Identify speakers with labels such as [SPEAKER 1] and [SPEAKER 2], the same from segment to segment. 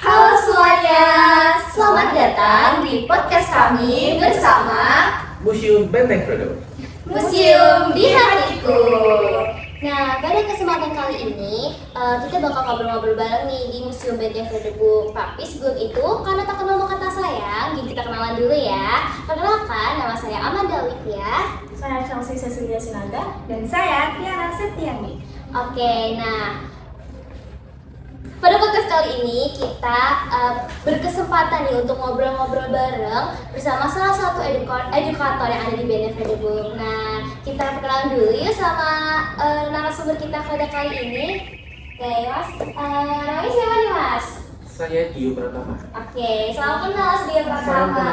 [SPEAKER 1] Halo semuanya, selamat datang di podcast kami bersama
[SPEAKER 2] Museum Benteng Frederick.
[SPEAKER 1] Museum di Hatiku. Nah, pada kesempatan kali ini kita bakal ngobrol-ngobrol bareng nih di Museum Benteng Frederick. Tapi sebelum itu, karena tak kenal maka tak sayang, jadi kita kenalan dulu ya. Perkenalkan, nama saya Amanda Olivia.
[SPEAKER 3] Saya Chelsea Cecilia Sinaga. Dan saya Tiara Septiani.
[SPEAKER 1] Oke, nah pada podcast kali ini kita berkesempatan nih untuk ngobrol-ngobrol bareng bersama salah satu edukator yang ada di Benteng Frederick. Nah, kita perkenalan dulu ya sama narasumber kita pada kali ini. Oke, Mas, namanya siapa nih, Mas?
[SPEAKER 2] Saya Dio Pratama.
[SPEAKER 1] Oke, salam kenal Dio Pratama.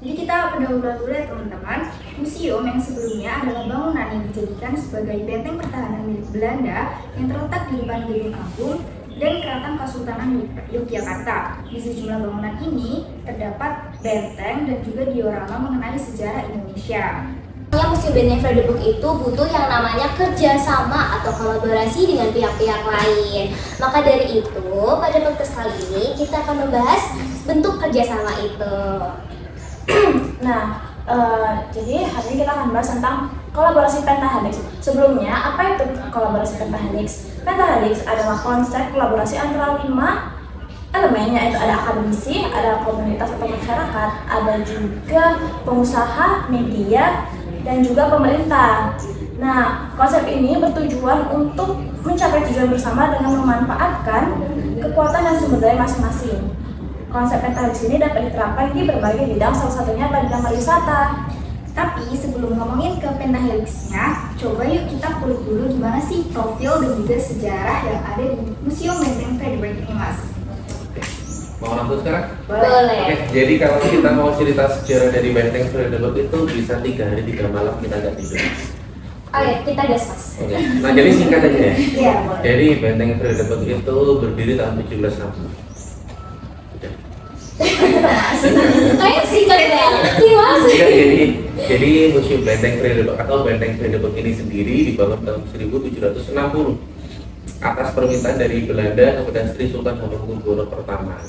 [SPEAKER 3] Jadi kita pendahuluan dulu ya teman-teman. Museum yang sebelumnya adalah bangunan yang dijadikan sebagai benteng pertahanan milik Belanda yang terletak di depan Gedung Agung dan Keraton Kasultanan Yogyakarta. Di sejumlah bangunan ini terdapat benteng dan juga diorama mengenai sejarah Indonesia.
[SPEAKER 1] Museum Benteng Frederick itu butuh yang namanya kerjasama atau kolaborasi dengan pihak-pihak lain. Maka dari itu, pada podcast kali ini kita akan membahas bentuk kerjasama itu.
[SPEAKER 3] Nah, jadi hari ini kita akan bahas tentang kolaborasi Pentahelix. Sebelumnya, apa itu kolaborasi Pentahelix? Pentahelix adalah konsep kolaborasi antara 5 elemen, yaitu ada akademisi, ada komunitas atau masyarakat, ada juga pengusaha, media, dan juga pemerintah. Nah, konsep ini bertujuan untuk mencapai tujuan bersama dengan memanfaatkan kekuatan dan sumber daya masing-masing. Konsep Pentahelix ini dapat diterapkan di berbagai bidang, salah satunya pada bidang pariwisata. Tapi sebelum ngomongin ke Pentahelix-nya, coba yuk kita kulik dulu gimana sih profil dan juga sejarah yang ada di Museum Benteng Frederick ini, Mas.
[SPEAKER 2] Mau langsung sekarang?
[SPEAKER 1] Boleh.
[SPEAKER 2] Oke, jadi kalau kita mau cerita sejarah dari Benteng Frederick itu bisa 3 hari 3 malam kita nggak tidur.
[SPEAKER 1] Oke, kita gas, Mas.
[SPEAKER 2] Oke. Nah, jadi singkat aja ya.
[SPEAKER 3] Iya, boleh.
[SPEAKER 2] Jadi Benteng Frederick itu berdiri tahun 1760.
[SPEAKER 1] Kayak singkat banget nih, Mas.
[SPEAKER 2] Enggak, jadi Museum Benteng Frederick atau Benteng Frederick ini sendiri dibangun tahun 1760 atas permintaan dari Belanda kepada Sri Sultan Hamengkubuwono pertama.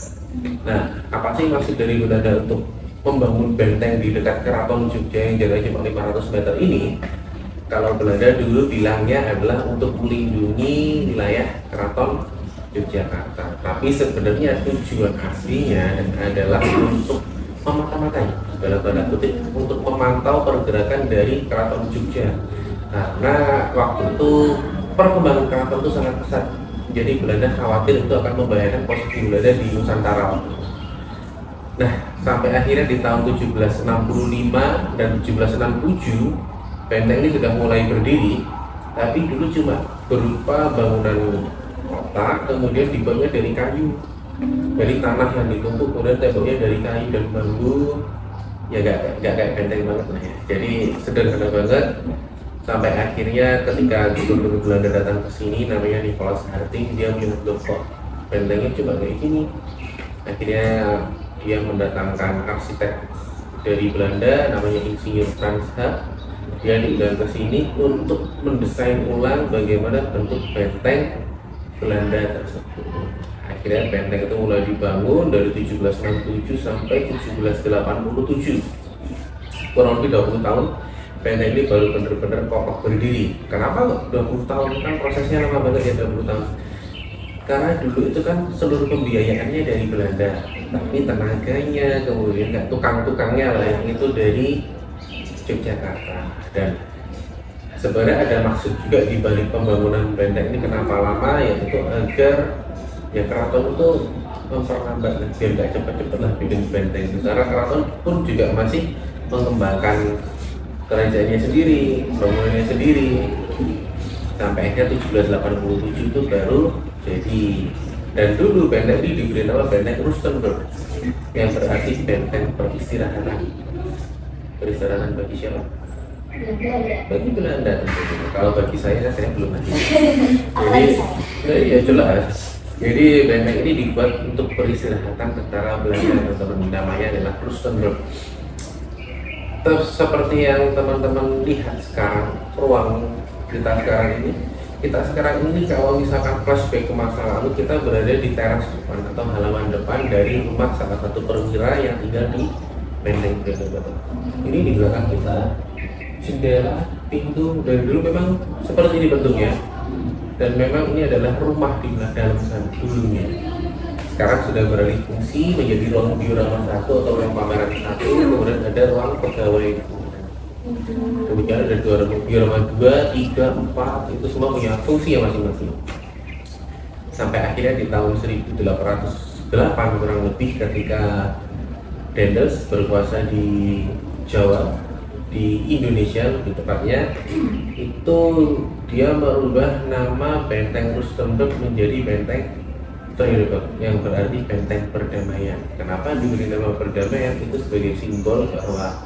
[SPEAKER 2] Nah, apa sih maksud dari Belanda untuk membangun benteng di dekat Keraton Jogja yang jaraknya cuma 500 meter ini? Kalau Belanda dulu bilangnya adalah untuk melindungi wilayah Keraton Yogyakarta. Tapi sebenarnya tujuan aslinya adalah untuk memata-matai, dalam tanda kutip, untuk memantau pergerakan dari Keraton Jogja. Karena waktu itu perkembangan keraton itu sangat pesat. Jadi Belanda khawatir itu akan membahayakan posisi Belanda di Nusantara. Nah, sampai akhirnya di tahun 1765 dan 1767 benteng ini sudah mulai berdiri, tapi dulu cuma berupa bangunan kota, kemudian dibangunnya dari kayu, dari tanah yang ditumpuk, kemudian temboknya dari kayu dan bambu. Ya gak kayak benteng banget lah ya. Jadi sederhana banget. Sampai akhirnya ketika gubernur Belanda datang ke sini, namanya Nicholas Harting, dia melihat loh kok bentengnya coba kayak gini. Akhirnya dia mendatangkan arsitek dari Belanda namanya Insinyur Frans H. Dia diundang ke sini untuk mendesain ulang bagaimana bentuk benteng Belanda tersebut. Akhirnya benteng itu mulai dibangun dari 1767 sampai 1787. Kurang lebih 20 tahun benteng ini baru benar-benar kokoh berdiri. Kenapa kok 20 tahun? Kan prosesnya lama banget ya 20 tahun. Karena dulu itu kan seluruh pembiayaannya dari Belanda, tapi tenaganya, kemudian tukang-tukangnya lah yang itu dari Yogyakarta. Dan sebenarnya ada maksud juga di balik pembangunan benteng ini kenapa lama, yaitu agar ya keraton itu memperlambat biar nggak cepat-cepat lah bikin benteng itu. Karena keraton pun juga masih mengembangkan kerajaannya sendiri, bangunannya sendiri. sampai akhirnya 1787 itu baru jadi. Dan dulu benteng ini diberi nama benteng Rustenburg yang berarti benteng peristirahatan. Peristirahatan bagi siapa? Bagi Belanda tentunya. Kalau bagi saya belum ada. Jadi ya jelas. Jadi benteng ini dibuat untuk peristirahatan tentara Belanda, teman-teman. Namanya adalah Rustenburg. Terus seperti yang teman-teman lihat sekarang, ruang kita sekarang ini kalau misalkan flashback ke masa lalu, kita berada di teras depan atau halaman depan dari rumah salah satu perwira yang tinggal di Benteng Friedeburg. Ini di belakang kita jendela, pintu, dari dulu memang seperti ini bentuknya. Dan memang ini adalah rumah di dalam sana dulunya. Sekarang sudah beralih fungsi menjadi ruang diorama 1 atau ruang pameran 1, kemudian ada ruang pegawai. Kemudian ada diorama 2, 3, 4, itu semua punya fungsi yang masing-masing. Sampai akhirnya di tahun 1808 kurang lebih, ketika Daendels berkuasa di Jawa, di Indonesia lebih tepatnya, itu dia merubah nama Benteng Rustenburg menjadi Benteng Friedeburg, yang berarti benteng perdamaian. Kenapa diberi nama perdamaian? Itu sebagai simbol bahwa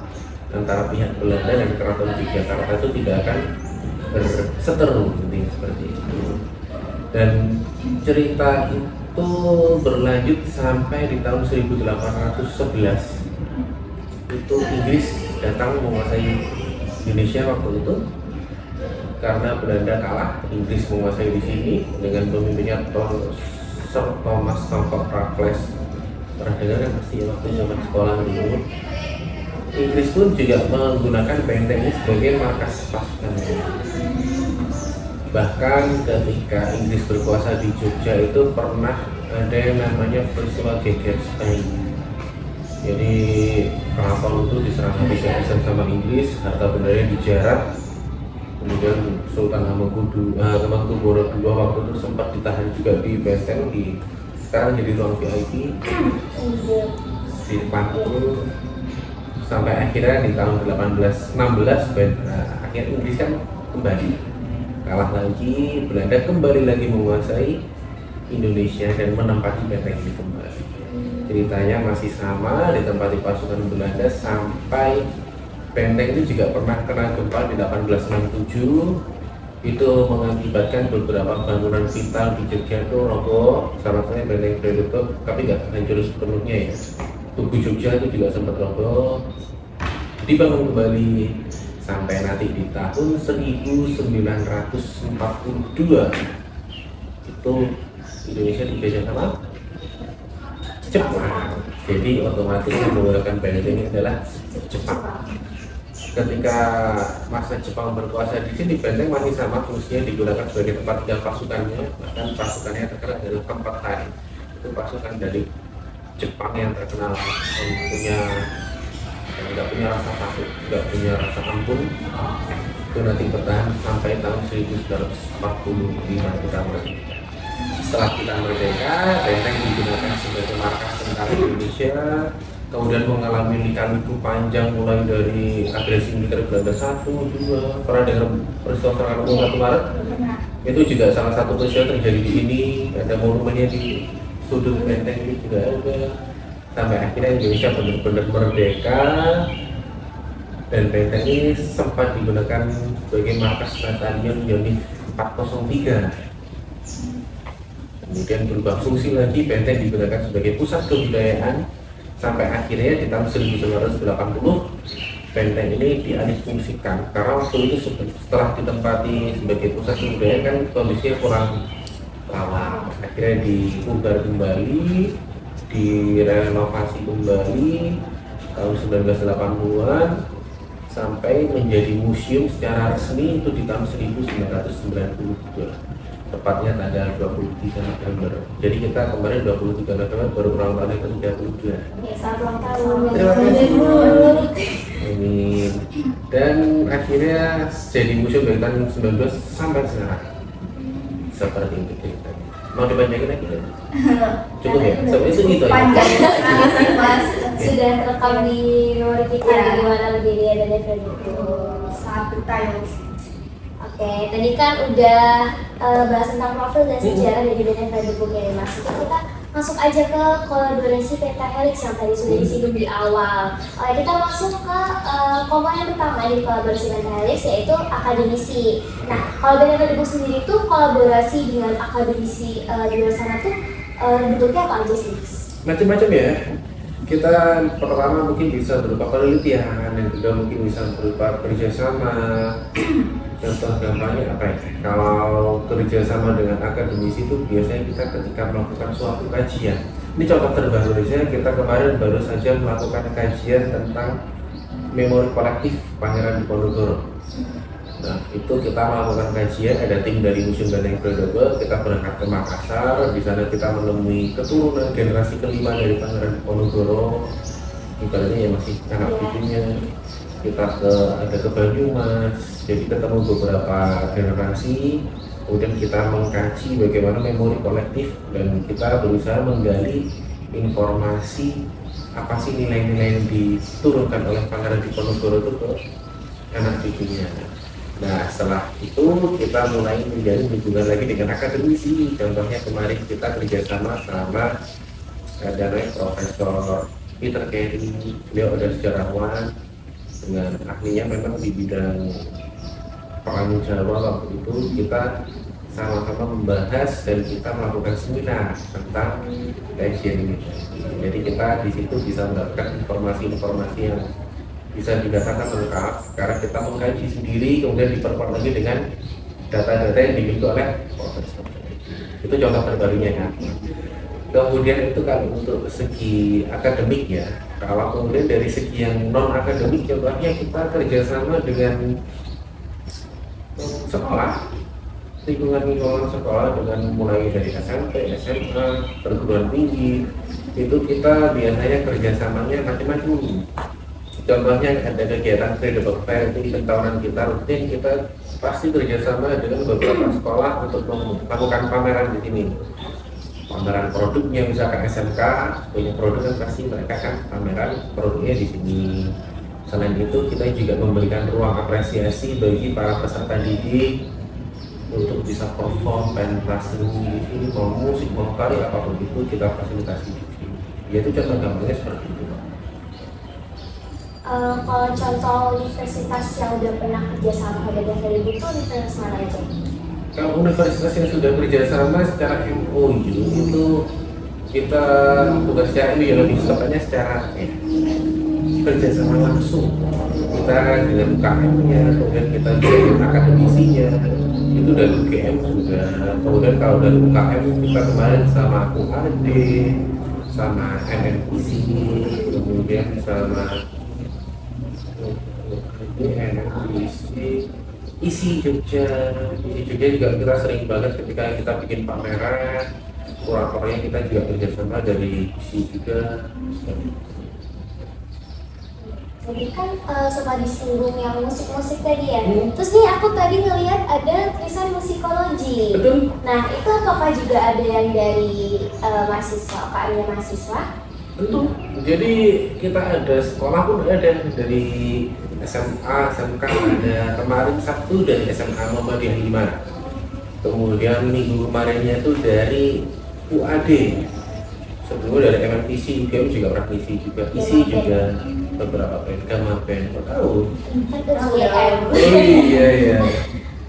[SPEAKER 2] antara pihak Belanda dan Keraton Yogyakarta itu tidak akan berseteru, seperti itu. Dan cerita itu berlanjut sampai di tahun 1811. Itu Inggris datang menguasai Indonesia waktu itu. Karena Belanda kalah, Inggris menguasai di sini dengan pemimpinnya Sir Thomas Stamford Raffles. Pernah dengar kan pasti waktu zaman sekolah dulu. Inggris pun juga menggunakan benteng ini sebagai markas pasukannya. Bahkan ketika Inggris berkuasa di Jogja itu pernah ada yang namanya peristiwa Geger Stein. Jadi keraton itu diserang habis-habisan sama Inggris, harta bendanya dijarah. Kemudian Sultan Hamengkubuwono II waktu itu sempat ditahan juga di benteng, sekarang jadi ruang VIP di depan itu. Sampai akhirnya di tahun 1816 akhirnya Inggris kan kembali kalah lagi, Belanda kembali lagi menguasai Indonesia dan menempati benteng ini kembali. Ceritanya masih sama, ditempati pasukan Belanda sampai benteng ini juga pernah kena gempa di 1867. Itu mengakibatkan beberapa bangunan vital di Jogja itu roboh, salah satunya benteng Friedeburg, tapi nggak hancur sepenuhnya ya. Tugu Jogja itu juga sempat roboh, dibangun kembali sampai nanti di tahun 1942 itu Indonesia dijajah sama Jepang. Jadi otomatis yang menggunakan benteng ini adalah Jepang. Ketika masa Jepang berkuasa di sini, benteng masih sama fungsinya, digunakan sebagai tempat tinggal pasukannya. Bahkan pasukannya terkenal dari tempat hari. Itu pasukan dari Jepang yang terkenal nggak punya rasa takut, nggak punya rasa ampun. Itu nanti bertahan sampai tahun 1945 kita merdeka. Setelah kita merdeka, benteng digunakan sebagai markas tentara Indonesia. Kemudian mengalami lika-liku panjang mulai dari agresi militer Belanda 1, 2. Pernah dengar peristiwa serangan 1 Maret? Itu juga salah satu peristiwa terjadi di sini. Ada monumennya di sudut benteng ini juga ada. Sampai akhirnya Indonesia benar-benar merdeka, dan benteng ini sempat digunakan sebagai markas batalion Yonif 403. Kemudian berubah fungsi lagi, benteng digunakan sebagai pusat kebudayaan sampai akhirnya di tahun 1980 benteng ini dialihfungsikan karena waktu itu setelah ditempati sebagai pusat kebudayaan kan kondisinya kurang layak. Akhirnya dipugar kembali, direnovasi kembali tahun 1980-an sampai menjadi museum secara resmi itu di tahun 1992, tepatnya tanggal 23 November. Jadi kita kemarin 23 November baru ulang tahun yang ke-32.
[SPEAKER 1] Selamat ulang tahun.
[SPEAKER 2] Terima kasih Bu. Amin. Dan akhirnya jadi museum dari tahun 19 sampai sekarang. Seperti itu ceritanya. Mau dipanjangin lagi kan? Cukup ya? Sampai itu gitu ya?
[SPEAKER 1] Panjang banget sih Mas. Sudah rekam di memori kita
[SPEAKER 3] Iya.
[SPEAKER 1] gimana berdiri dari Friedeburg.
[SPEAKER 3] Sangat detail.
[SPEAKER 1] Oke, tadi kan udah bahas tentang profil dan sejarah dari BNFB UGM. Kita masuk aja ke kolaborasi Pentahelix yang tadi sudah disinggung di awal. Kita masuk ke komponen pertama di kolaborasi Pentahelix, yaitu akademisi. Nah, kalau BNFB sendiri tuh kolaborasi dengan akademisi di luar sana tuh bentuknya apa aja sih?
[SPEAKER 2] Macam-macam ya. Kita pertama mungkin bisa berupa penelitian, yang kedua mungkin bisa berupa kerjasama. Contoh gampangnya apa ya? Kalau kerjasama dengan akademisi itu biasanya kita ketika melakukan suatu kajian. Ini contoh terbaru aja, kita kemarin baru saja melakukan kajian tentang memori kolektif Pangeran Diponegoro. Nah, itu kita melakukan kajian, ada tim dari Museum Benteng Fredobe, kita berangkat ke Makassar, di sana kita menemui keturunan generasi kelima dari Pangeran Diponegoro. Ibaratnya ya masih anak cucunya. Kita ada ke Banyumas, jadi ketemu beberapa generasi, kemudian kita mengkaji bagaimana memori kolektif dan kita berusaha menggali informasi apa sih nilai-nilai yang diturunkan oleh Pangeran Diponegoro itu ke anak cucunya. Nah, setelah itu kita mulai menjalin hubungan lagi dengan akademisi. Contohnya kemarin kita kerjasama sama ada Profesor Peter Carey, beliau ada sejarawan dengan ahlinya memang di bidang perang Jawa. Waktu itu kita sama-sama membahas dan kita melakukan seminar tentang kajian ini. Jadi kita di situ bisa mendapatkan informasi-informasi yang bisa dikatakan lengkap karena kita mengkaji sendiri, kemudian diperkuat lagi dengan data-data yang dimiliki oleh profesor. Itu contoh terbarunya kan. Kemudian itu kalau untuk segi akademik ya, kalau kemudian dari segi yang non akademik, contohnya kita kerjasama dengan sekolah, lingkungan sekolah dengan mulai dari SMP, SMA, perguruan tinggi, itu kita biasanya kerjasamanya macam-macam. Contohnya ada kegiatan Fredobe Fair, itu event tahunan kita rutin, kita pasti kerjasama dengan beberapa sekolah untuk melakukan pameran di sini. Pameran produknya, misalkan SMK punya produk kan pasti mereka kan pameran produknya di sini. Selain itu kita juga memberikan ruang apresiasi bagi para peserta didik untuk bisa perform pentas seni di sini, mau musik, mau karya apapun itu kita fasilitasi di sini. Ya itu contoh gampangnya seperti itu.
[SPEAKER 1] Kalau contoh universitas yang udah pernah kerjasama dengan BNFB itu universitas mana aja?
[SPEAKER 2] Kalau universitas yang sudah kerjasama secara MOU itu kita bukan secara MOU ya, lebih tepatnya secara kerjasama langsung. Kita dengan UKM-nya, kemudian kita dengan akademisinya, itu dari UGM sudah. Kemudian kalau dari UKM kita kemarin sama UAD, sama NNPC, kemudian sama isi Jogja juga kita sering banget ketika kita bikin pameran, kuratornya kita juga kerjasama dari isi juga.
[SPEAKER 1] Jadi kan sempat disinggung yang musik-musik tadi ya. Terus nih aku tadi ngelihat ada tulisan musikologi.
[SPEAKER 2] Betul.
[SPEAKER 1] Nah itu apakah juga ada yang dari mahasiswa, UKM-nya mahasiswa?
[SPEAKER 2] Tentu. Jadi kita ada sekolah pun ada dari SMA, SMK ada kemarin Sabtu dari SMA Muhammadiyah 5. Kemudian minggu kemarinnya itu dari UAD. Sebelumnya dari MNPC, UGM juga pernah isi juga, isi juga beberapa band, Gamma Band, tahu? Oh iya.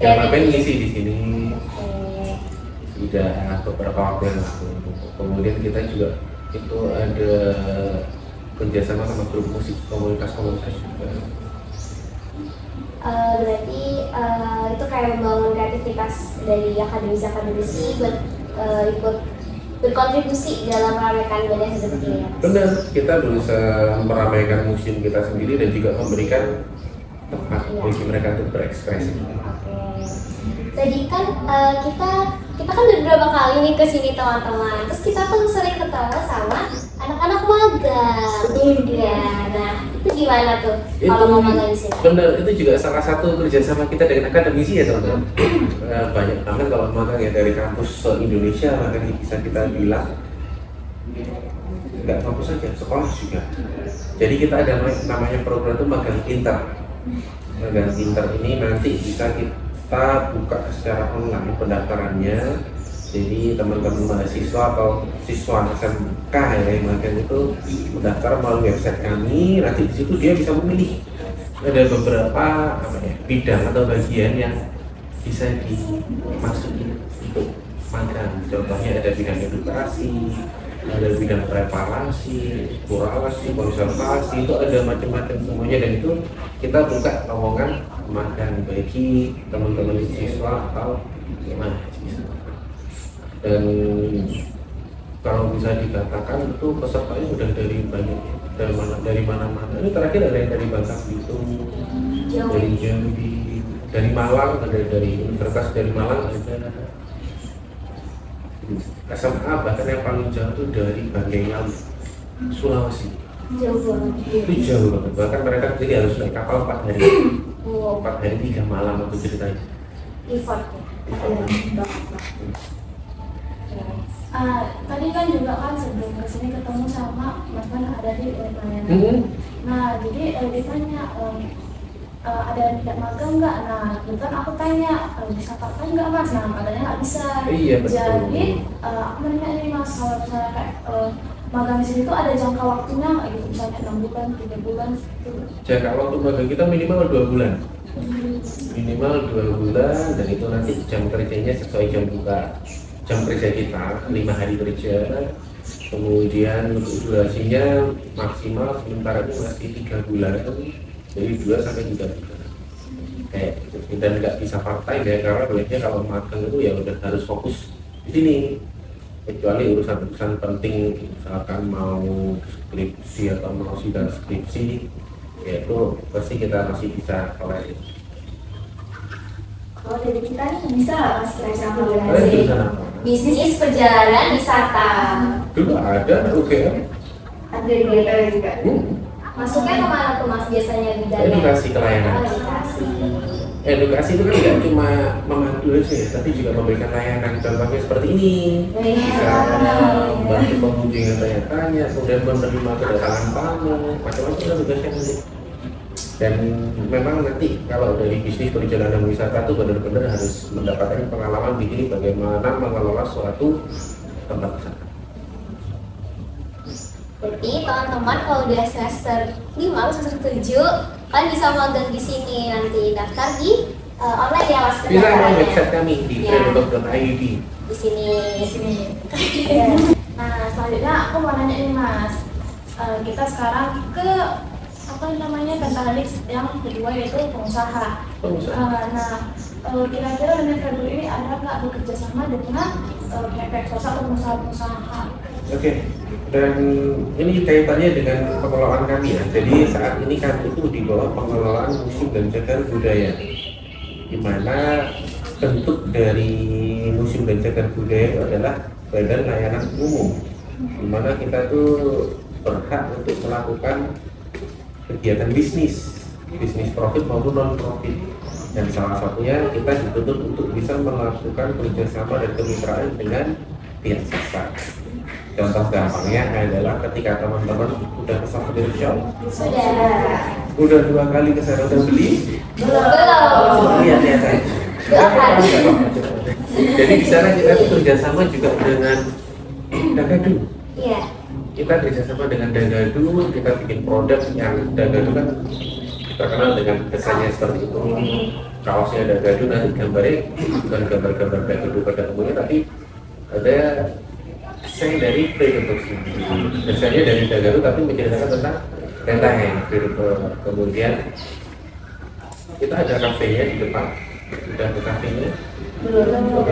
[SPEAKER 2] Gamma Band ngisi di sini. Sudah beberapa waktu yang lalu. Kemudian kita juga itu ada kerjasama sama grup musik komunitas juga.
[SPEAKER 1] Berarti itu kayak membangun kreativitas dari akademisi buat ikut berkontribusi dalam meramaikan BNFB seperti ini.
[SPEAKER 2] Benar, kita berusaha meramaikan museum kita sendiri dan juga memberikan tempat bagi mereka untuk berekspresi.
[SPEAKER 1] Tadi kan kita kan udah beberapa kali nih kesini teman-teman. Terus kita tuh sering ketemu sama anak-anak magang. Ya, nah itu gimana tuh kalau mau magang di sini?
[SPEAKER 2] Benar, itu juga salah satu kerjasama kita dengan akademisi ya teman-teman. Banyak banget kalau magang ya dari kampus Indonesia, makanya bisa kita bilang nggak kampus saja, sekolah juga. Jadi kita ada namanya program itu magang inter. Magang inter ini nanti bisa kita buka secara online pendaftarannya. Jadi teman-teman mahasiswa atau siswa SMK yang magang itu mendaftar melalui website kami. Nanti di situ dia bisa memilih ada beberapa bidang atau bagian yang bisa dimasuki untuk magang. Contohnya ada bidang edukasi, ada bidang preparasi, kurasi, konservasi, itu ada macam-macam semuanya, dan itu kita buka lowongan magang bagi teman-teman siswa atau mahasiswa. Dan kalau bisa dikatakan itu pesertanya udah dari banyak, dari mana-mana. Ini terakhir ada yang dari Bangka Belitung, dari Jambi, dari Malang, ada dari Universitas dari Malang, ada SMA, bahkan yang paling jauh itu dari Bandengan, Sulawesi.
[SPEAKER 1] Jauh banget.
[SPEAKER 2] Itu jauh banget, bahkan mereka jadi harus naik kapal 4 hari.
[SPEAKER 1] Wow.
[SPEAKER 2] 4 hari 3 malam aku ceritanya.
[SPEAKER 1] Effort ya.
[SPEAKER 3] Tadi kan juga kan sebelum kesini ketemu sama Mas Man ada di layanan. Nah jadi ditanya ada tidak magang nggak? Nah kebetulan aku tanya bisa part time nggak Mas? Nah katanya nggak bisa.
[SPEAKER 2] Iya, betul.
[SPEAKER 3] Jadi aku nanya nih Mas, kalau misalnya kayak magang di sini tuh ada jangka waktunya nggak gitu? Misalnya 6 bulan, 3 bulan gitu.
[SPEAKER 2] Jangka waktu magang kita minimal 2 bulan. Minimal 2 bulan, dan itu nanti jam kerjanya sesuai jam buka. Jam kerja kita 5 hari kerja, kemudian untuk durasinya maksimal sementara ini masih 3 bulan, jadi 2 sampai 3 bulan kayak gitu. Dan nggak bisa part time ya, karena biasanya kalau magang itu ya udah harus fokus di sini, kecuali urusan-urusan penting misalkan mau skripsi atau mau sidang skripsi, ya itu pasti kita masih bisa kelar.
[SPEAKER 1] Kalau dari kita nih bisa nggak Mas kira-kira
[SPEAKER 2] Kalian
[SPEAKER 1] kombinasi
[SPEAKER 2] jurusan apa?
[SPEAKER 1] bisnis perjalanan wisata?
[SPEAKER 2] Dulu ada UGM.
[SPEAKER 1] Ada di GTW juga.
[SPEAKER 2] Hmm.
[SPEAKER 1] Masuknya kemana tuh Mas biasanya bidangnya?
[SPEAKER 2] Edukasi kelayanan.
[SPEAKER 1] Oh, edukasi.
[SPEAKER 2] Edukasi itu kan tidak cuma memandu saja, tapi juga memberikan layanan. Contohnya seperti ini, bisa membantu pengunjung yang tanya-tanya, kemudian menerima kedatangan tamu, macam-macam kan tugasnya nanti. Dan memang nanti kalau dari bisnis perjalanan wisata itu benar-benar harus mendapatkan pengalaman di sini bagaimana mengelola suatu tempat wisata.
[SPEAKER 1] Jadi teman-teman kalau udah semester 5 atau semester 7 kalian bisa magang di sini, nanti daftar di online ya Mas
[SPEAKER 2] Bisa melalui
[SPEAKER 1] pendaftarannya.
[SPEAKER 2] website kami di
[SPEAKER 1] Ya.
[SPEAKER 2] travel.id.
[SPEAKER 1] Di sini.
[SPEAKER 3] Ya. Nah selanjutnya aku mau nanya nih Mas, kita sekarang ke apa namanya Pentahelix yang kedua yaitu pengusaha. Nah kira-kira dengan Februari ini ada nggak bekerja sama dengan pihak swasta atau pengusaha-pengusaha?
[SPEAKER 2] Oke, dan ini kaitannya dengan pengelolaan kami ya. Jadi saat ini kami itu di bawah pengelolaan museum dan cagar budaya, di mana bentuk dari museum dan cagar budaya itu adalah badan layanan umum, di mana kita tuh berhak untuk melakukan kegiatan bisnis profit maupun non profit, dan salah satunya kita dituntut untuk bisa melakukan kerjasama dan kemitraan dengan pihak swasta. Contoh gampangnya adalah ketika teman-teman udah ke souvenir shop, udah 2 kali ke sana udah beli,
[SPEAKER 1] Belum.
[SPEAKER 2] lihat-lihat aja. Jadi di sana kita tuh kerjasama juga dengan Dagadu.
[SPEAKER 1] Iya.
[SPEAKER 2] Kita kerjasama dengan Dagadu, kita bikin produk yang Dagadu kan terkenal dengan desainnya seperti itu. Kaosnya Dagadu, nanti gambarnya bukan gambar-gambar Dagadu pada umumnya, tapi ada desain dari Predator. Desainnya dari Dagadu tapi menceritakan tentang Pentaheng Predator. Kemudian kita ada kafenya di depan. Udah ke kafenya? Belum.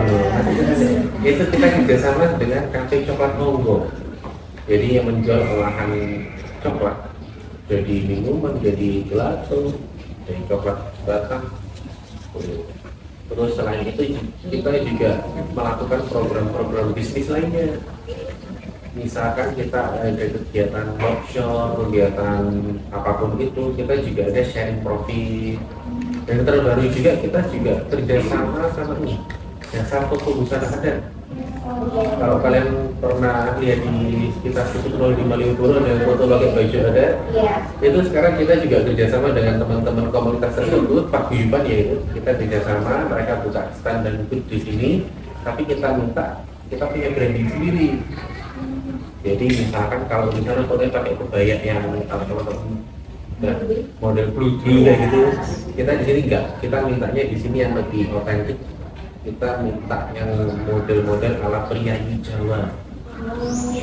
[SPEAKER 2] Itu kita kerjasama dengan kafe coklat Monggo. Jadi yang menjual olahan coklat, jadi minuman, jadi gelato, jadi coklat batang. Terus selain itu kita juga melakukan program-program bisnis lainnya. Misalkan kita ada kegiatan workshop, kegiatan apapun itu, kita juga ada sharing profit. Dan terbaru juga kita juga kerjasama sama nih jasa foto busana adat. Kalau kalian pernah lihat di sekitar situ di Malioboro ada foto pakai baju ada,
[SPEAKER 1] Iya.
[SPEAKER 2] itu sekarang kita juga kerjasama dengan teman-teman komunitas tersebut, paguyuban yaitu kita kerjasama, mereka buka stand dan booth di sini, tapi kita minta kita punya branding sendiri. Jadi misalkan kalau misalnya kalian pakai kebaya yang teman-teman model blue kayak gitu, kita di sini enggak, kita mintanya di sini yang lebih otentik. Kita minta yang model-model ala penyanyi Jawa.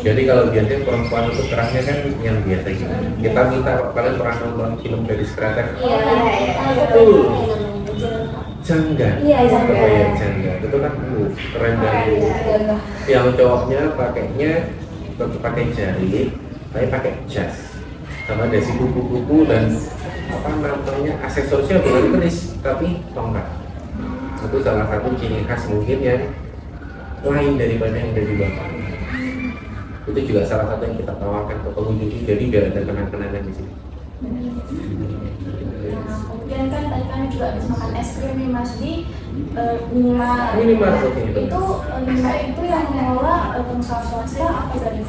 [SPEAKER 2] Jadi kalau biasanya perempuan itu kerahnya kan yang biasa gitu. Kita minta kalian pernah nonton film dari Skratek? Tuh, jangga.
[SPEAKER 1] Iya, jangga.
[SPEAKER 2] Kebaya jangga. Itu kan keren banget. Yang cowoknya pakainya tetap pakai jari, tapi pakai jas. Sama dasi kuku-kuku dan apa namanya aksesorisnya bukan keris tapi tongkat. Itu salah satu ciri khas mungkin yang lain daripada yang ada di Bapak. Itu juga salah satu yang kita tawarkan ke pengunjung, jadi biar ada kenang-kenangan di sini.
[SPEAKER 3] Kemudian kan tadi kami juga habis makan es krim nih Mas di Minimart.
[SPEAKER 2] Minimart, oke.
[SPEAKER 3] Itu Minimart itu yang mengelola pengusaha swasta apa dari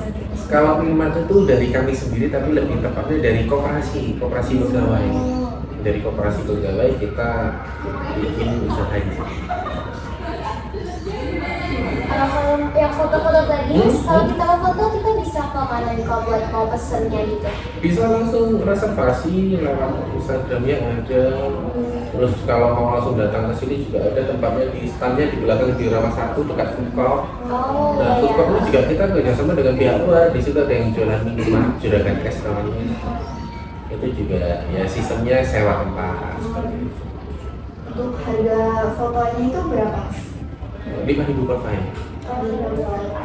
[SPEAKER 2] Kalau Minimart itu dari kami sendiri, tapi lebih tepatnya dari koperasi pegawai. Dari koperasi pegawai kita bikin usaha di sini.
[SPEAKER 1] Kalau yang foto-foto tadi, kalau kita mau foto kita bisa ke mana nih kalau buat mau pesennya gitu?
[SPEAKER 2] Bisa langsung reservasi lewat Instagramnya ada. Terus kalau mau langsung datang ke sini juga ada tempatnya di standnya di belakang di Rawa 1 dekat food court.
[SPEAKER 1] Oh,
[SPEAKER 2] Nah, food court itu juga kita kerjasama dengan pihak luar. Di situ ada yang jualan minuman, juragan es namanya. Itu juga ya sistemnya sewa tempat seperti itu.
[SPEAKER 1] Untuk harga fotonya itu berapa?
[SPEAKER 2] 5.000 per file.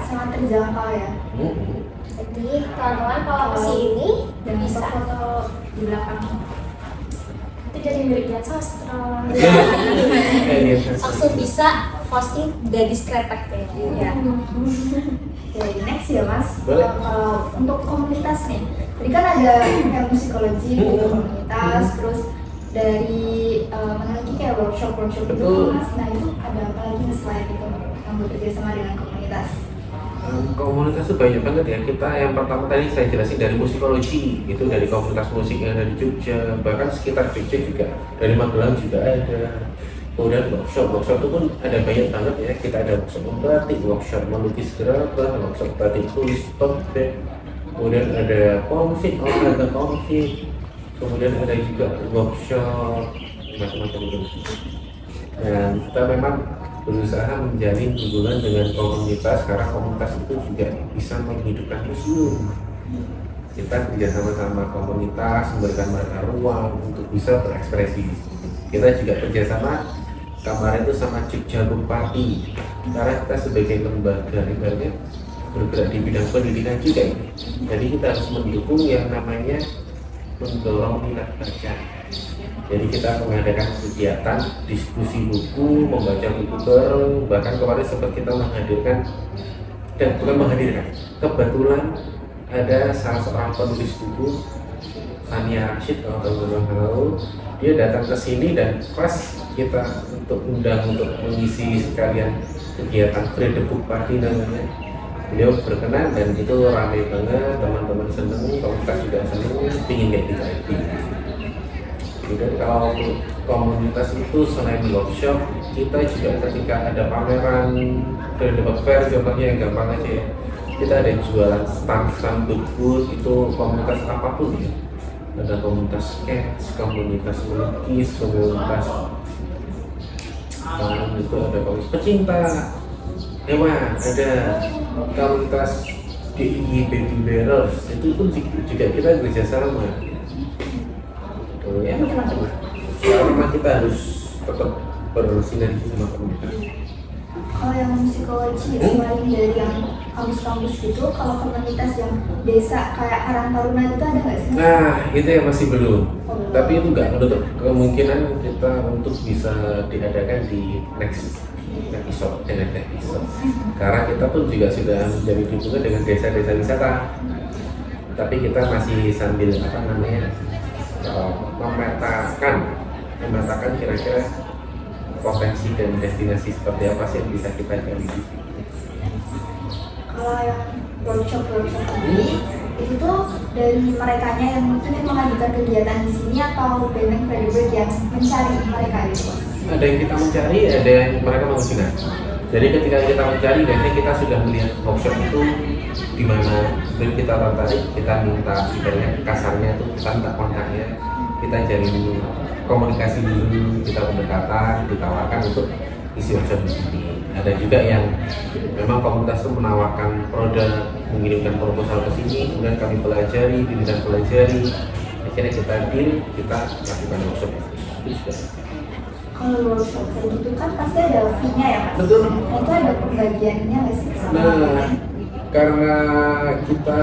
[SPEAKER 1] Sangat terjangkau ya. Jadi kawan-kawan kalau kesini bisa
[SPEAKER 3] foto di belakang. Itu jadi mirip Dian Sastra.
[SPEAKER 1] langsung bisa posting gadis kretek kayaknya. Ya.
[SPEAKER 4] Oke, next ya Mas.
[SPEAKER 2] Boleh.
[SPEAKER 4] Kalau untuk komunitas nih, tadi kan ada kayak musikologi gitu komunitas, terus dari mana lagi kayak workshop gitu
[SPEAKER 2] Betul.
[SPEAKER 4] Mas. Nah itu ada apa lagi selain itu yang bekerja sama dengan komunitas?
[SPEAKER 2] Komunitas itu banyak banget ya. Kita yang pertama tadi saya jelasin dari musikologi, itu dari komunitas musik yang ada di Jogja, bahkan sekitar Jogja juga, dari Magelang juga ada. Kemudian workshop itu pun ada banyak banget ya. Kita ada workshop membatik, workshop melukis gerabah, workshop batik tulis, tote bag. Kemudian ada konflik, olahraga konflik. Kemudian ada juga workshop macam-macam itu. Dan kita memang berusaha menjalin hubungan dengan komunitas karena komunitas itu juga bisa menghidupkan museum. Kita kerjasama sama komunitas, memberikan mereka ruang untuk bisa berekspresi. Kita juga kerjasama kemarin itu sama Jogja Book Party karena kita sebagai lembaga ibaratnya bergerak di bidang pendidikan juga ini. Jadi kita harus mendukung yang namanya mendorong minat baca. Jadi kita mengadakan kegiatan diskusi buku, membaca buku bareng, bahkan kemarin sempat kita menghadirkan dan bukan menghadirkan, kebetulan ada salah seorang penulis buku Sania Rashid kalau teman-teman tahu, dia datang ke sini dan pas kita untuk undang untuk mengisi sekalian kegiatan Free the Book Party namanya. Beliau berkenan dan itu ramai banget, teman-teman seneng, komunitas juga seneng, pingin kayak gitu. Kemudian kalau komunitas itu selain workshop, kita juga ketika ada pameran Free the Book Fair contohnya yang gampang aja ya, kita ada jualan stand booth itu komunitas apapun ya. Ada komunitas sketch, komunitas melukis, komunitas itu ada komunitas pecinta hewan, ada komunitas DIY Baby Bearers, itu pun juga kita kerjasama. Ya, karena kita harus tetap bersinergi sama komunitas.
[SPEAKER 4] Kalau yang musikologi selain dari yang kampus-kampus gitu, kalau komunitas yang desa kayak Karang Taruna itu ada nggak sih?
[SPEAKER 2] Nah, itu yang masih belum. Tapi itu nggak menutup kemungkinan kita untuk bisa diadakan di next episode. Karena kita pun juga sudah menjadi hubungan dengan desa-desa wisata. Tapi kita masih sambil memetakan kira-kira potensi dan destinasi seperti apa sih yang bisa kita gali di sini.
[SPEAKER 4] Kalau yang workshop ini itu tuh dari merekanya yang ingin mengajukan kegiatan di sini atau Benteng Frederick yang mencari mereka gitu.
[SPEAKER 2] Ada yang kita mencari, ada yang mereka mengujikan. Jadi ketika kita mencari, biasanya kita sudah melihat workshop itu di mana, sebelum kita tertarik, kita minta ibaratnya kasarnya tuh kita minta kontaknya, kita jalin komunikasi dulu, kita pendekatan, ditawarkan untuk isi workshop di sini. Ada juga yang memang komunitas itu menawarkan produk, mengirimkan proposal ke sini, kemudian kami pelajari, pimpinan pelajari, akhirnya kita deal, kita lakukan workshop di sini. Itu juga.
[SPEAKER 4] Kalau workshop kayak gitu kan pasti ada fee-nya ya Mas?
[SPEAKER 2] Betul.
[SPEAKER 4] Nah itu ada pembagiannya nggak sih sama
[SPEAKER 2] Nah, karena kita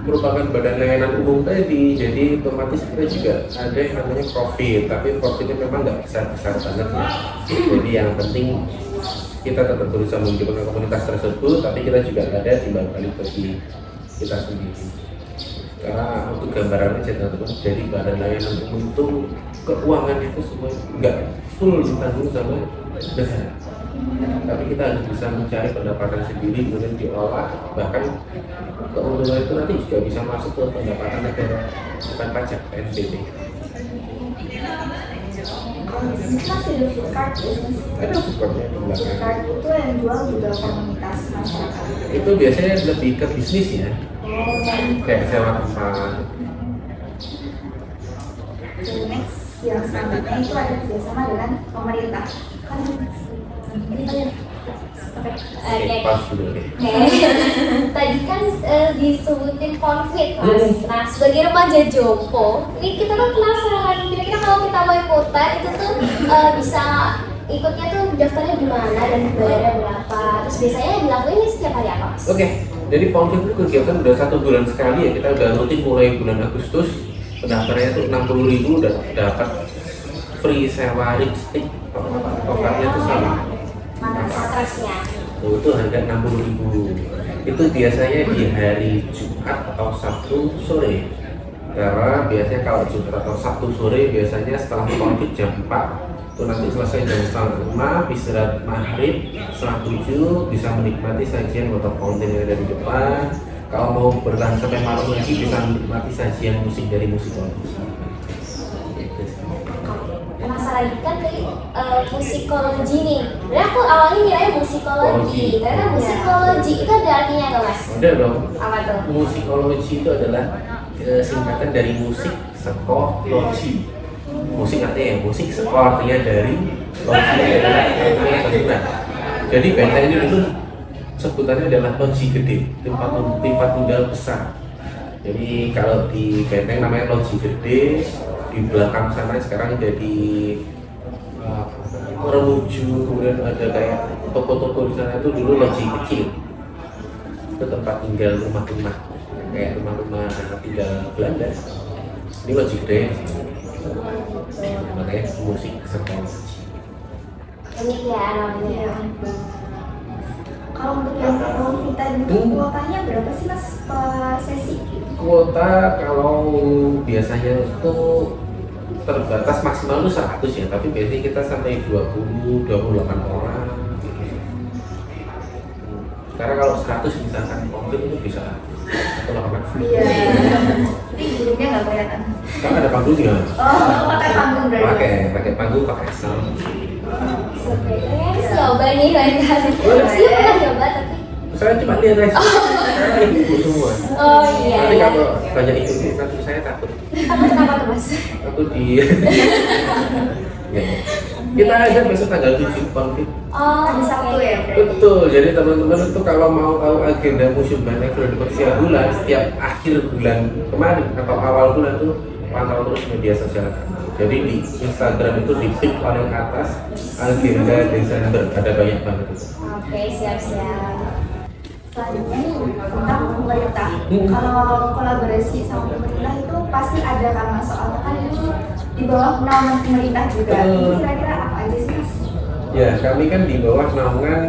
[SPEAKER 2] merupakan badan layanan umum tadi, jadi otomatis kita juga ada yang namanya profit, tapi profitnya memang nggak besar-besar banget ya. Jadi yang penting kita tetap berusaha menghidupkan komunitas tersebut, tapi kita juga ada timbal balik bagi kita sendiri. Karena untuk gambarannya teman-teman, jadi badan layanan umum itu keuangan itu semua nggak full ditanggung sama negara. Tapi kita harus bisa mencari pendapatan sendiri, kemudian diolah, bahkan keuntungan itu nanti juga bisa masuk ke pendapatan negara, bukan pajak PNBP.
[SPEAKER 4] kalau di sini kan ada food cart business.
[SPEAKER 2] Ada supportnya di
[SPEAKER 4] Food
[SPEAKER 2] belakang.
[SPEAKER 4] cart itu yang jual juga komunitas masyarakat.
[SPEAKER 2] Itu biasanya lebih ke bisnis ya,
[SPEAKER 4] Oh,
[SPEAKER 2] kayak sewa tempat.
[SPEAKER 4] next yang selanjutnya itu ada kerjasama dengan pemerintah. Kan
[SPEAKER 1] Oke.
[SPEAKER 2] Pas dulu deh.
[SPEAKER 1] Tadi kan disebutin konflik Mas. Nah, sebagai remaja jompo, ini kita kan penasaran kira-kira kalau kita mau ikutan itu tuh bisa ikutnya tuh daftarnya di mana dan bayarnya berapa? Terus biasanya dilakuin ini setiap hari apa Mas?
[SPEAKER 2] Oke, jadi konflik itu kegiatan udah 1 bulan sekali ya, kita udah rutin mulai bulan Agustus. Pendaftarannya tuh 60.000 udah dapat free sewa lipstick, topatnya tuh sama.
[SPEAKER 1] Matrasnya.
[SPEAKER 2] Itu harga 60.000. Itu biasanya di hari Jumat atau Sabtu sore. Karena biasanya kalau Jumat atau Sabtu sore biasanya setelah konflik jam 4 itu nanti selesai jam setengah 5, istirahat maghrib, setengah 7 bisa menikmati sajian water fountain yang ada di depan. Kalau mau bertahan sampai malam lagi bisa menikmati sajian musik dari musikologi. Gitu sih.
[SPEAKER 1] Penasaran kan tadi musikologi nih. Sebenarnya aku awalnya ngiranya musikologi, ternyata musikologi itu ada artinya nggak Mas?
[SPEAKER 2] Ada dong.
[SPEAKER 1] Apa tuh?
[SPEAKER 2] Musikologi itu adalah singkatan dari musik sekologi. Musik artinya ya, musik sekol artinya dari, logi adalah artinya bangunan. Jadi benteng ini dulu sebutannya adalah loji gede, tempat tinggal besar. Jadi kalau di benteng namanya loji gede, di belakang sana sekarang jadi Remuju, kemudian ada kayak toko-toko di sana itu dulu loji kecil. Itu tempat tinggal rumah-rumah, kayak rumah-rumah tinggal Belanda. Ini loji gede, makanya musik sekolah.
[SPEAKER 1] Unik ya namanya.
[SPEAKER 4] kalau untuk yang Vita itu kuotanya berapa sih Mas per sesi?
[SPEAKER 2] Kuota kalau biasanya itu terbatas maksimal itu 100 ya, tapi biasanya kita sampai 28 orang gitu. Karena kalau 100 misalkan konflik itu bisa atau lapangan full.
[SPEAKER 4] Iya. Ini gurunya nggak kelihatan.
[SPEAKER 2] Kan ada panggungnya.
[SPEAKER 4] Oh, pakai panggung berarti.
[SPEAKER 2] Pakai panggung, pakai sound.
[SPEAKER 1] Sebenarnya coba nih lain kali. Saya pernah coba tapi.
[SPEAKER 2] Saya cuma lihat aja. Karena ibu semua.
[SPEAKER 1] Oh iya.
[SPEAKER 2] Nanti kalau banyak ibu nanti saya takut.
[SPEAKER 1] Takut kenapa tuh Mas?
[SPEAKER 2] Takut di. Ya. Kita ada besok tanggal 7 konflik.
[SPEAKER 1] Oh,
[SPEAKER 4] Hari Sabtu ya berarti.
[SPEAKER 2] Betul, jadi teman-teman itu kalau mau tahu agenda Museum Benteng Frederick setiap bulan, setiap akhir bulan kemarin atau awal bulan itu pantau terus media sosial kami. Jadi di Instagram itu di feed paling atas agenda Desember ada banyak banget itu.
[SPEAKER 1] Oke, siap-siap.
[SPEAKER 4] Selanjutnya nih tentang pemerintah. Kalau kolaborasi sama pemerintah itu pasti ada karena soalnya kan ini di bawah naungan pemerintah juga. Ini kira-kira apa aja sih Mas?
[SPEAKER 2] Ya, kami kan di bawah naungan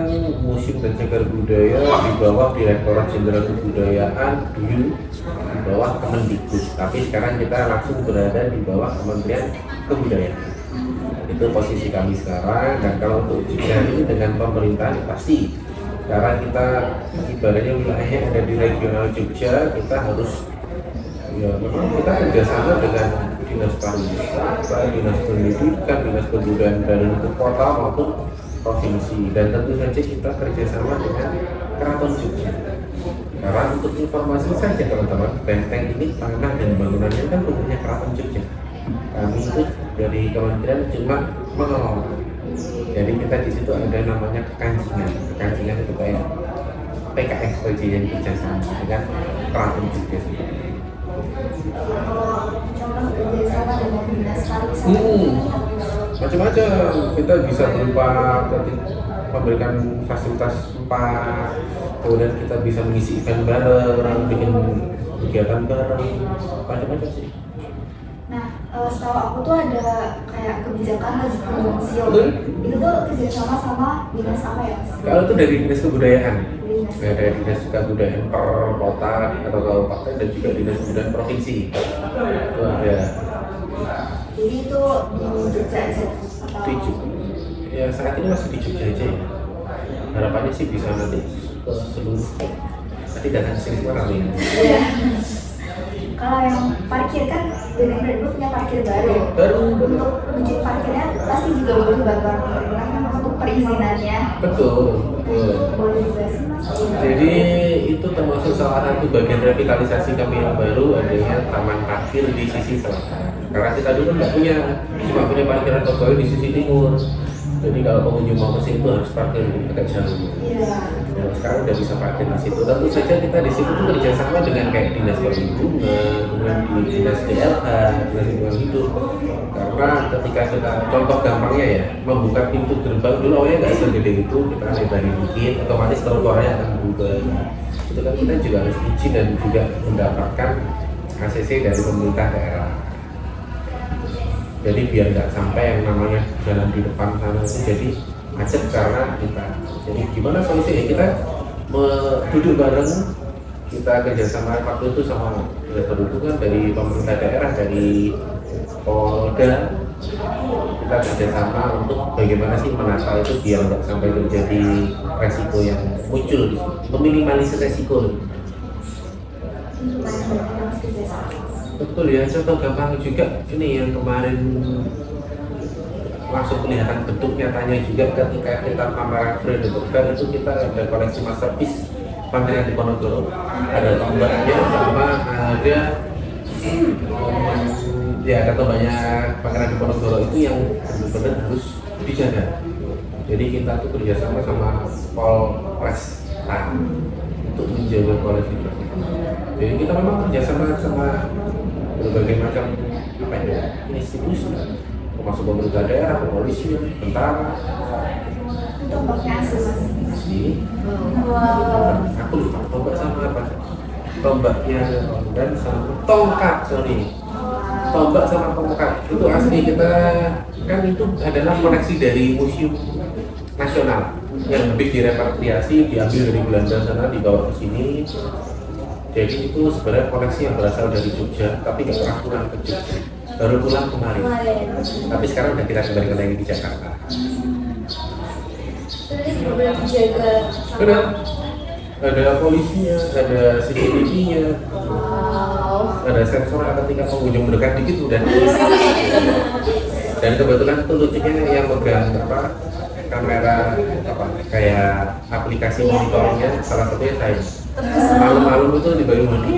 [SPEAKER 2] Museum dan Cagar Budaya, di bawah Direktorat Jenderal Kebudayaan dulu, di bawah Kemendikbud. Tapi sekarang kita langsung berada di bawah Kementerian Kebudayaan. Itu posisi kami sekarang. Dan kalau untuk ujian ini dengan pemerintahan pasti Karena kita ibaratnya wilayahnya ada di regional Jogja, kita harus ya memang kita kerjasama dengan dinas pariwisata, dinas pendidikan, dinas kebudayaan dari itu kota maupun provinsi, dan tentu saja kita kerjasama dengan Keraton Jogja. Karena untuk informasi saja teman-teman, benteng ini tanah dan bangunannya kan punya Keraton Jogja. Kami itu dari kementerian cuma mengelola. Jadi kita di situ ada namanya kekancingan. Kekancingan itu kayak PKX yang kerjasama dengan Keraton Jogja.
[SPEAKER 4] Contoh kerjasama dengan dinas pariwisata.
[SPEAKER 2] Macam-macam, kita bisa berupa memberikan fasilitas spa, kemudian kita bisa mengisi event bareng, bikin kegiatan bareng, macam-macam sih.
[SPEAKER 4] Nah, setahu aku tuh ada kayak kebijakan wajib museum.
[SPEAKER 2] Betul.
[SPEAKER 4] Itu tuh kerjasama sama dinas apa ya?
[SPEAKER 2] Kalau itu dari dinas kebudayaan,
[SPEAKER 4] Dinas.
[SPEAKER 2] dari dinas kebudayaan per kota atau kabupaten, dan juga dinas kebudayaan provinsi. Itu ada
[SPEAKER 4] Jadi itu di Jogja aja atau?
[SPEAKER 2] di Jogja. Ya saat ini masih di Jogja aja ya. Harapannya sih bisa nanti ke seluruh. Nanti datang ke sini semua kami.
[SPEAKER 4] Iya. Kalau yang parkir kan dengan Redbook punya parkir baru.
[SPEAKER 2] Baru.
[SPEAKER 4] Untuk izin parkirnya pasti juga butuh bantuan pemerintah kan untuk perizinannya.
[SPEAKER 2] Betul.
[SPEAKER 4] Boleh dijelasin mas?
[SPEAKER 2] Jadi itu termasuk salah satu bagian revitalisasi kami yang baru, adanya taman parkir di sisi selatan. Karena kita dulu nggak punya, cuma punya parkiran pegawai di sisi timur. Jadi kalau pengunjung mau ke sini itu harus parkir agak jauh.
[SPEAKER 4] Iya.
[SPEAKER 2] Nah, sekarang udah bisa parkir di situ. Tentu saja kita di situ tuh kerjasama dengan kayak dinas perhubungan, kemudian di dinas DLH, dinas lingkungan hidup. Karena ketika kita contoh gampangnya ya, membuka pintu gerbang dulu awalnya nggak segede itu, kita lebarin dikit, otomatis trotoarnya akan berubah. Itu kan kita juga harus izin dan juga mendapatkan ACC dari pemerintah daerah. Jadi biar nggak sampai yang namanya jalan di depan sana itu jadi macet karena kita. Jadi gimana solusinya? Kita duduk bareng, kita kerjasama waktu itu sama dinas perhubungan, dari pemerintah daerah, dari Polda. Kita kerjasama untuk bagaimana sih menata itu biar nggak sampai terjadi resiko yang muncul di sini, meminimalisir resiko. Betul ya, contoh gampang juga ini yang kemarin langsung kelihatan bentuk nyatanya juga ketika kita pameran Freedom Fair itu kita ada koleksi masterpiece pameran di Ponorogo, ada tombaknya sama ada ya ada tombaknya pameran di Ponorogo itu yang benar-benar harus dijaga. Jadi kita tuh kerjasama sama Polres untuk menjaga koleksi tersebut. Jadi kita memang kerjasama sama berbagai macam apa ya institusi, termasuk pemerintah daerah, kepolisian, tentara.
[SPEAKER 4] Tombaknya asli.
[SPEAKER 2] Aku lupa tombak sama apa? Tombaknya dan sama tongkat, sorry. Tombak sama tongkat itu asli, kita kan itu adalah koleksi dari Museum Nasional yang habis direpatriasi, diambil dari Belanda sana, dibawa ke sini. Jadi itu sebenarnya koleksi yang berasal dari Jogja, tapi nggak pernah pulang ke Jogja. Baru pulang kemarin. Tapi sekarang udah kita kembalikan lagi di Jakarta.
[SPEAKER 1] Jadi benar dijaga sama.
[SPEAKER 2] Benar. Ada polisinya, ada CCTV-nya, ada sensor ketika pengunjung mendekat dikit udah. Dan kebetulan itu lucunya yang megang apa kamera apa kayak aplikasi monitornya salah satunya saya. Malam-malam itu di Banyuwangi,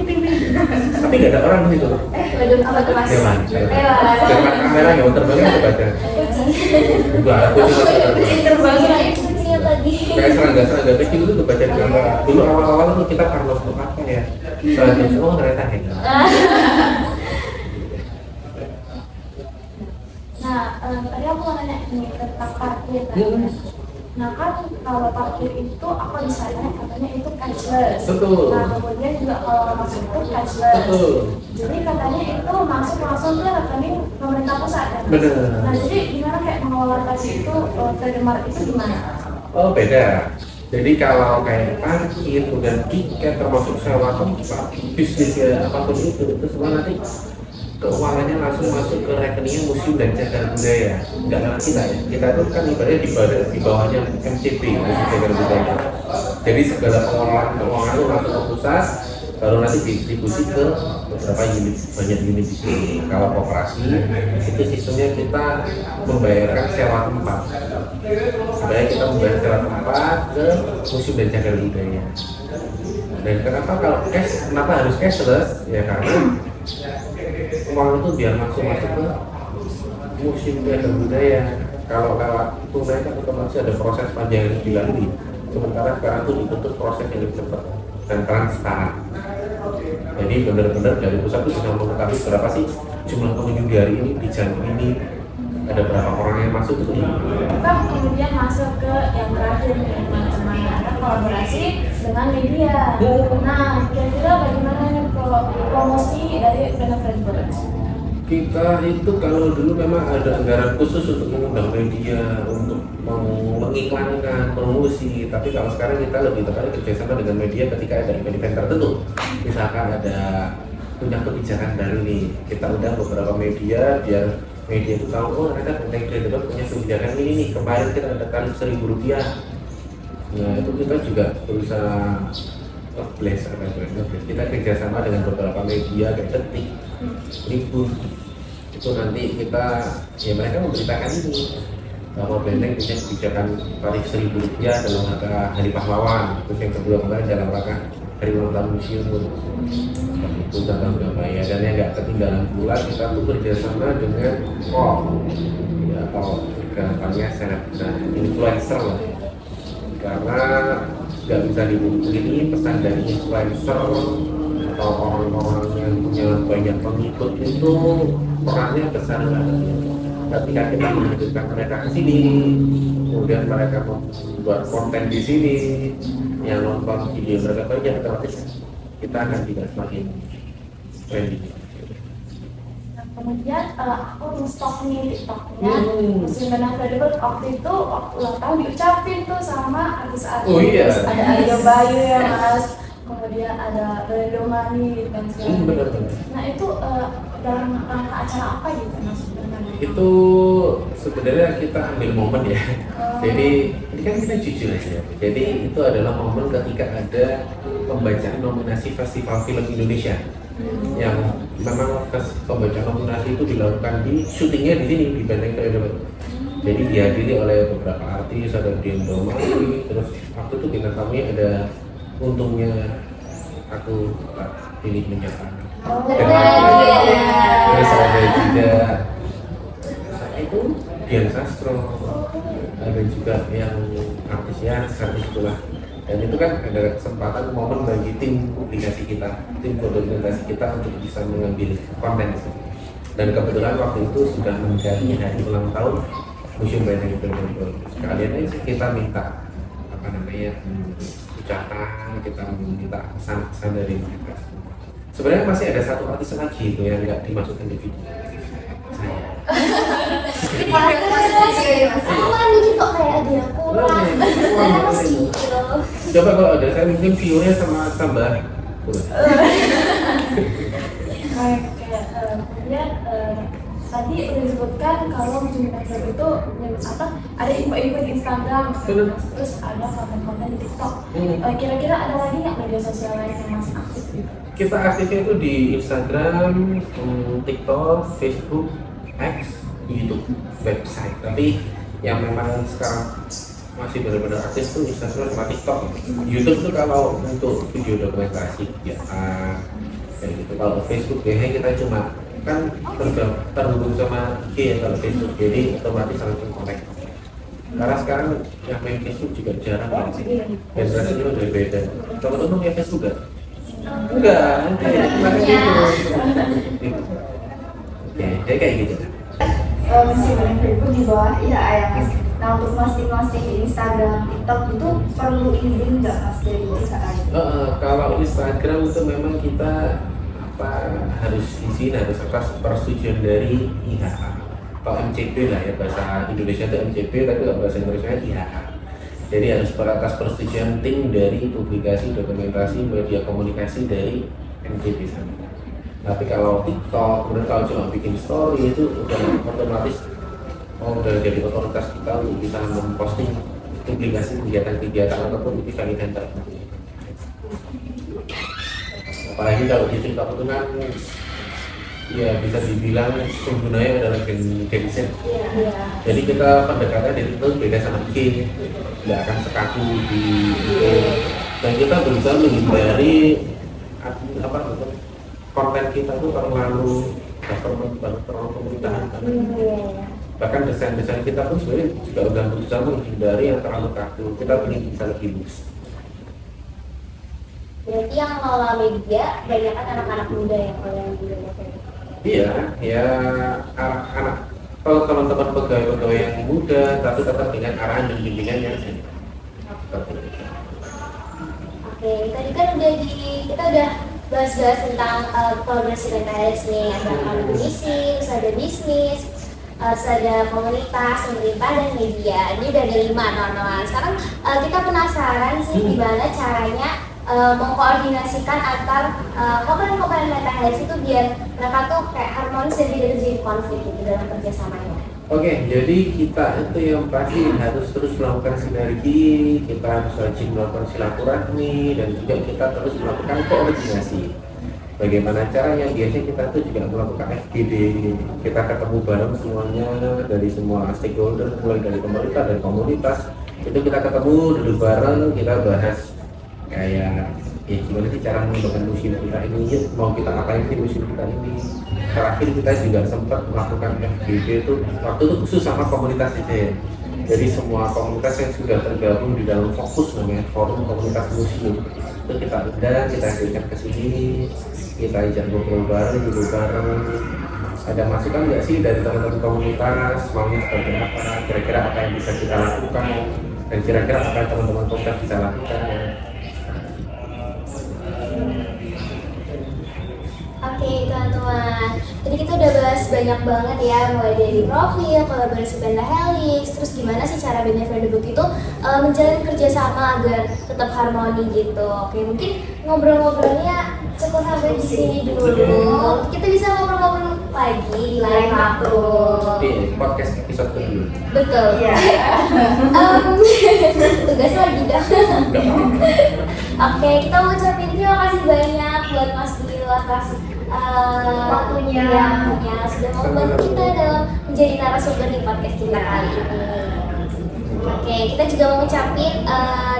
[SPEAKER 2] tapi nggak ada orang di situ.
[SPEAKER 1] Waduh, apa tuh mas?
[SPEAKER 2] Hewan.
[SPEAKER 1] Hewan.
[SPEAKER 2] Depan kamera yang terbang itu baca. Enggak, aku cuma
[SPEAKER 1] Kucing terbang lagi kucingnya tadi.
[SPEAKER 2] kayak serangga kecil itu kebaca di kamera. Dulu awal-awal itu kita Carlos untuk apa ya? Serangga semua ternyata hebat.
[SPEAKER 3] Nah, tadi aku mau nanya nih tentang parkir tadi. Nah kan kalau parkir itu aku di sana katanya itu cashless.
[SPEAKER 2] Betul.
[SPEAKER 3] Nah kemudian juga kalau masuk itu cashless.
[SPEAKER 2] Betul.
[SPEAKER 3] Jadi katanya itu masuk langsung ke rekening pemerintah pusat kan?
[SPEAKER 2] Benar.
[SPEAKER 3] Nah jadi gimana kayak mengelola tadi itu Freedom Mart itu gimana?
[SPEAKER 2] Oh beda. Jadi kalau kayak parkir, kemudian tiket, termasuk sewa tempat, bisnis ya apapun itu semua nanti keuangannya langsung masuk ke rekeningnya Museum dan Cagar Budaya, nggak lewat kita ya. Kita itu kan ibaratnya di bawahnya MCP, Museum Cagar Budaya. Jadi segala pengelolaan keuangan itu langsung ke pusat, baru nanti didistribusi ke beberapa unit, banyak unit di sini. Kalau koperasi itu sistemnya kita membayarkan sewa tempat, supaya kita membayar sewa tempat ke Museum dan Cagar Budaya. Dan kenapa kalau cash, kenapa harus cashless? Ya karena uang itu biar masuk ke Museum Cagar Budaya. Kalau lewat tunai kan otomatis ada proses panjang yang dilalui. Sementara sekarang itu ditutup proses yang lebih cepat dan transparan. Jadi benar-benar dari pusat itu bisa mengetahui berapa sih jumlah pengunjung di hari ini, di jam ini, ada berapa orang yang masuk itu.
[SPEAKER 3] Kita kemudian masuk ke yang terakhir nih, teman-teman, ada kolaborasi dengan media. Nah, kira-kira bagaimana nih promosi dari Benefit Birds?
[SPEAKER 2] Kita itu kalau dulu memang ada anggaran khusus untuk mengundang media, untuk mengiklankan, promosi. Tapi kalau sekarang kita lebih tertarik kerjasama dengan media ketika ada event-event tertentu. Misalkan ada punya kebijakan baru nih, kita undang beberapa media biar media itu tahu, oh ternyata Benteng Kredibel punya kebijakan ini nih. Kemarin kita ada tarif Rp1.000. Nah itu kita juga berusaha nge-blast, kita kerjasama dengan beberapa media kayak Detik, Tribun. Itu nanti kita, ya mereka memberitakan ini bahwa Benteng punya kebijakan tarif Rp1.000 dalam rangka Hari Pahlawan. Terus yang kedua kemarin dalam rangka Hari Ulang Tahun Museum. Itu contoh Surabaya, dan yang nggak ketinggalan pula kita tuh kerjasama dengan ya kalau kedepannya selebgram, influencer lah. Karena nggak bisa dipungkiri pesan dari influencer atau orang-orang yang punya banyak pengikut itu perannya besar banget. Ketika kita menghadirkan mereka ke sini, kemudian mereka membuat konten di sini, yang nonton video mereka banyak, otomatis kita akan juga semakin trending.
[SPEAKER 3] Kemudian aku nge-stok nih TikToknya Museum Benang Kredibel waktu itu waktu ulang tahun diucapin tuh sama artis-artis.
[SPEAKER 2] Oh iya.
[SPEAKER 3] Ada Ayo Bayu ya Mas, kemudian ada Redo Mani dan segala macam. Nah itu dalam rangka acara apa gitu Mas?
[SPEAKER 2] Itu sebenarnya kita ambil momen ya. Jadi ini kan kita jujur aja. Jadi itu adalah momen ketika ada pembacaan nominasi Festival Film Indonesia. Yang memang pembacaan nominasi itu dilakukan di syutingnya di sini di Benteng Kredibel. Jadi dihadiri oleh beberapa artis, ada Dian Domani, terus waktu itu bintang tamunya ada untungnya aku pilih menyapa. Terus ada juga itu Dian Sastro, ada juga yang artisnya artis itulah. Dan itu kan ada kesempatan momen bagi tim publikasi kita, tim dokumentasi kita untuk bisa mengambil konten. Dan kebetulan waktu itu sudah menjadi hari ulang tahun Museum Benteng Kredibel. Sekalian aja kita minta ucapan, kita minta pesan-pesan dari mereka. Sebenarnya masih ada satu artis lagi itu yang nggak dimasukkan di video. Saya.
[SPEAKER 1] Sama nih kok kayak ada yang kurang. Karena masih
[SPEAKER 2] Coba kalau ada saya mungkin view-nya sama tambah.
[SPEAKER 3] Kemudian tadi udah disebutkan kalau Museum Kredibel itu ada info-info di Instagram, terus ada konten-konten di TikTok. Kira-kira ada lagi nggak media sosial lain yang masih aktif gitu?
[SPEAKER 2] Kita aktifnya itu di Instagram, TikTok, Facebook, X, YouTube, website. Tapi yang memang sekarang masih benar-benar aktif tuh Instagram sama TikTok. YouTube itu kalau untuk video dokumentasi ya kayak gitu. Kalau Facebook biasanya kita cuma kan terhubung sama IG ya kalau Facebook, jadi otomatis langsung connect. Karena sekarang yang main Facebook juga jarang ya sih. Generasinya udah beda. Teman-teman punya Facebook gak? Enggak, kemarin gitu. Oke, jadi kayak gitu.
[SPEAKER 4] Museum Benang Kredibel di bawah IHAMS. Nah untuk posting-posting di Instagram, TikTok itu perlu izin nggak Mas dari IHA?
[SPEAKER 2] Kalau Instagram itu memang kita harus izin, harus atas persetujuan dari IHA atau MCP lah ya, bahasa Indonesia itu MCP, tapi kalau bahasa Indonesia IHA. Jadi harus atas persetujuan tim dari publikasi dokumentasi media komunikasi dari MCP sana. Tapi kalau TikTok, kemudian kalau cuma bikin story itu udah otomatis udah jadi otoritas kita untuk bisa memposting publikasi kegiatan-kegiatan ataupun event-event tertentu. Apalagi kalau di TikTok itu kan ya bisa dibilang penggunanya adalah Gen Z. Jadi kita pendekatan di TikTok beda sama IG, nggak akan sekaku di dan kita berusaha menghindari konten kita itu terlalu government, terlalu pemerintahan. Bahkan desain-desain kita pun sebenarnya juga udah berusaha menghindari yang terlalu kaku. Kita ingin bisa lebih luas.
[SPEAKER 1] Berarti yang ngelola media banyak kan anak-anak muda ya kalau yang di
[SPEAKER 2] Iya, ya anak-anak kalau teman-teman pegawai-pegawai yang muda tapi tetap dengan arahan dan bimbingan yang seperti itu.
[SPEAKER 1] Oke, tadi kan kita udah bahas-bahas tentang kolaborasi Pentahelix nih, ada akademisi, terus ada bisnis, terus ada komunitas, pemerintah, dan media. Ini udah ada 5 teman-teman. Sekarang kita penasaran sih gimana caranya mengkoordinasikan antar komponen-komponen Pentahelix itu biar mereka tuh kayak harmonis dan tidak terjadi konflik gitu dalam kerjasamanya.
[SPEAKER 2] Oke, jadi kita itu yang pasti harus terus melakukan sinergi, kita harus rajin melakukan silaturahmi, dan juga kita terus melakukan koordinasi. Bagaimana caranya? Biasanya kita tuh juga melakukan FGD, kita ketemu bareng semuanya dari semua stakeholder, mulai dari pemerintah dan komunitas. Itu kita ketemu duduk bareng, kita bahas kayak ya gimana sih cara mengembangkan museum kita ini, yuk mau kita ngapain sih museum kita ini. Terakhir kita juga sempat melakukan FGD itu waktu itu khusus sama komunitas itu ya. Jadi semua komunitas yang sudah tergabung di dalam fokus namanya forum komunitas museum itu kita undang, kita hadirkan ke sini, kita ajak ngobrol bareng, duduk bareng. Ada masukan nggak sih dari teman-teman komunitas, maunya seperti apa, kira-kira apa yang bisa kita lakukan, dan kira-kira apa yang teman-teman komunitas bisa lakukan.
[SPEAKER 1] Oke teman-teman, tadi kita udah bahas banyak banget ya, mulai dari profil, kolaborasi Pentahelix, terus gimana sih cara Benefit Debut itu menjalin kerjasama agar tetap harmoni gitu. Oke, mungkin ngobrol-ngobrolnya cukup sampai di sini dulu. Kita bisa ngobrol-ngobrol lagi di lain waktu.
[SPEAKER 2] Di podcast episode kedua.
[SPEAKER 1] Betul.
[SPEAKER 4] Iya.
[SPEAKER 1] Tugas lagi dah. Oke, kita mau ucapin terima kasih banyak buat Mas Dio atas
[SPEAKER 4] Waktunya.
[SPEAKER 1] sudah mau membantu kita dalam menjadi narasumber di podcast kita kali ini. Oke, kita juga mau ngucapin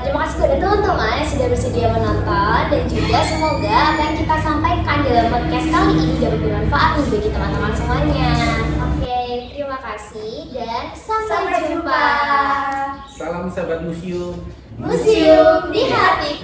[SPEAKER 1] terima kasih kepada teman-teman yang sudah bersedia menonton, dan juga semoga apa yang kita sampaikan dalam podcast kali ini dapat bermanfaat bagi teman-teman semuanya. Oke, terima kasih dan sampai jumpa.
[SPEAKER 2] Salam sahabat museum.
[SPEAKER 1] Museum di hati